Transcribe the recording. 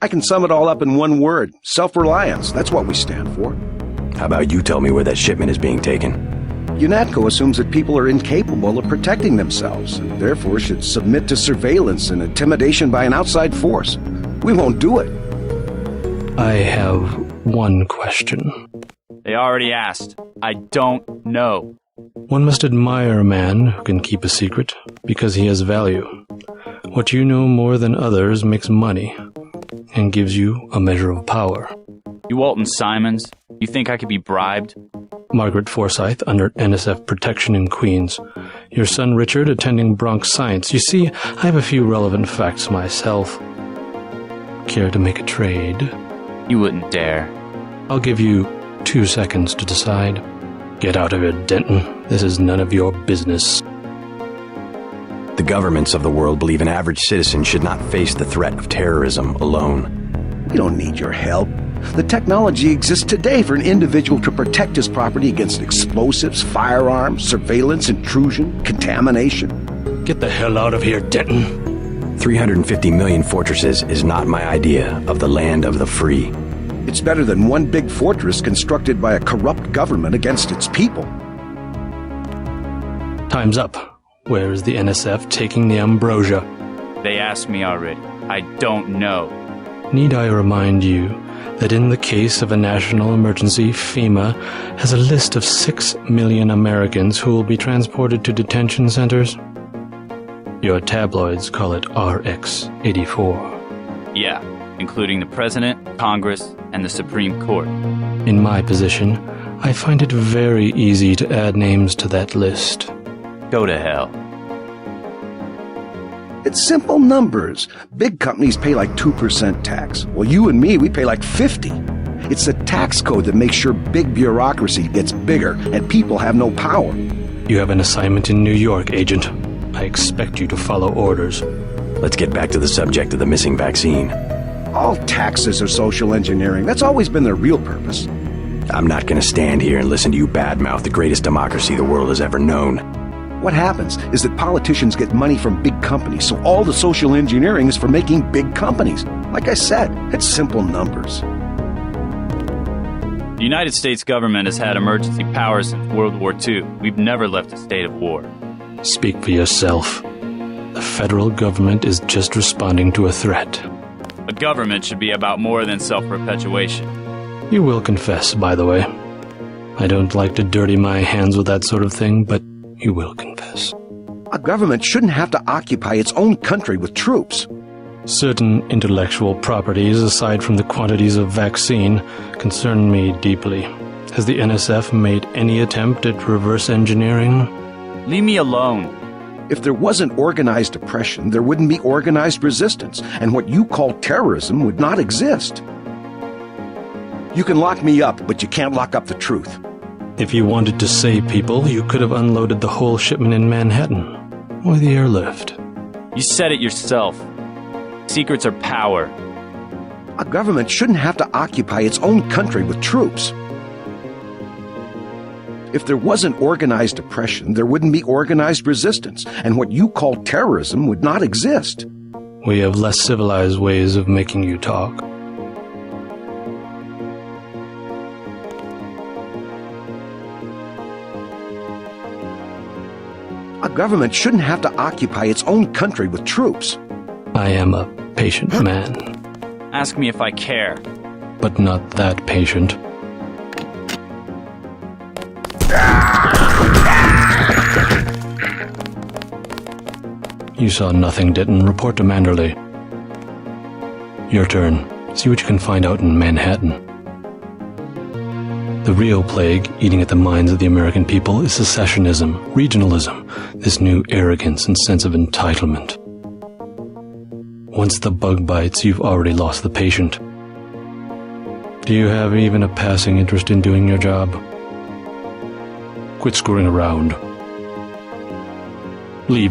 I can sum it all up in one word. Self-reliance. That's what we stand for. How about you tell me where that shipment is being taken? UNATCO assumes that people are incapable of protecting themselves and therefore should submit to surveillance and intimidation by an outside force. We won't do it. I have one question. They already asked. I don't know. One must admire a man who can keep a secret because he has value. What you know more than others makes money and gives you a measure of power. You Walton Simons, you think I could be bribed? Margaret Forsyth under NSF protection in Queens. Your son Richard attending Bronx Science. You see, I have a few relevant facts myself. Care to make a trade? You wouldn't dare. I'll give you 2 seconds to decide. Get out of here, Denton. This is none of your business. The governments of the world believe an average citizen should not face the threat of terrorism alone. We don't need your help. The technology exists today for an individual to protect his property against explosives, firearms, surveillance, intrusion, contamination. Get the hell out of here, Denton. 350 million fortresses is not my idea of the land of the free. It's better than one big fortress constructed by a corrupt government against its people. Time's up. Where is the NSF taking the ambrosia? They asked me already. I don't know. Need I remind you that in the case of a national emergency, Fema has a list of 6 million Americans who will be transported to detention centers? Your tabloids call it RX-84. Yeah, including the President, Congress, and the Supreme Court. In my position, I find it very easy to add names to that list. Go to hell. It's simple numbers. Big companies pay like 2% tax. Well, you and me, we pay like 50. It's the tax code that makes sure big bureaucracy gets bigger and people have no power. You have an assignment in New York, Agent. I expect you to follow orders. Let's get back to the subject of the missing vaccine. All taxes are social engineering. That's always been their real purpose. I'm not going to stand here and listen to you badmouth the greatest democracy the world has ever known. What happens is that politicians get money from big companies, so all the social engineering is for making big companies. Like I said, it's simple numbers. The United States government has had emergency powers since World War II. We've never left a state of war. Speak for yourself. The federal government is just responding to a threat. A government should be about more than self-perpetuation. You will confess, by the way. I don't like to dirty my hands with that sort of thing, but you will confess. A government shouldn't have to occupy its own country with troops. Certain intellectual properties, aside from the quantities of vaccine, concern me deeply. Has the NSF made any attempt at reverse engineering? Leave me alone. If there wasn't organized oppression, there wouldn't be organized resistance, and what you call terrorism would not exist. You can lock me up, but you can't lock up the truth. If you wanted to save people, you could have unloaded the whole shipment in Manhattan, or the airlift. You said it yourself. Secrets are power. A government shouldn't have to occupy its own country with troops. If there wasn't organized oppression, there wouldn't be organized resistance, and what you call terrorism would not exist. We have less civilized ways of making you talk. A government shouldn't have to occupy its own country with troops. I am a patient man. Ask me if I care. But not that patient. You saw nothing, Denton. Report to Manderley. Your turn. See what you can find out in Manhattan. The real plague eating at the minds of the American people is secessionism, regionalism, this new arrogance and sense of entitlement. Once the bug bites, you've already lost the patient. Do you have even a passing interest in doing your job? Quit screwing around.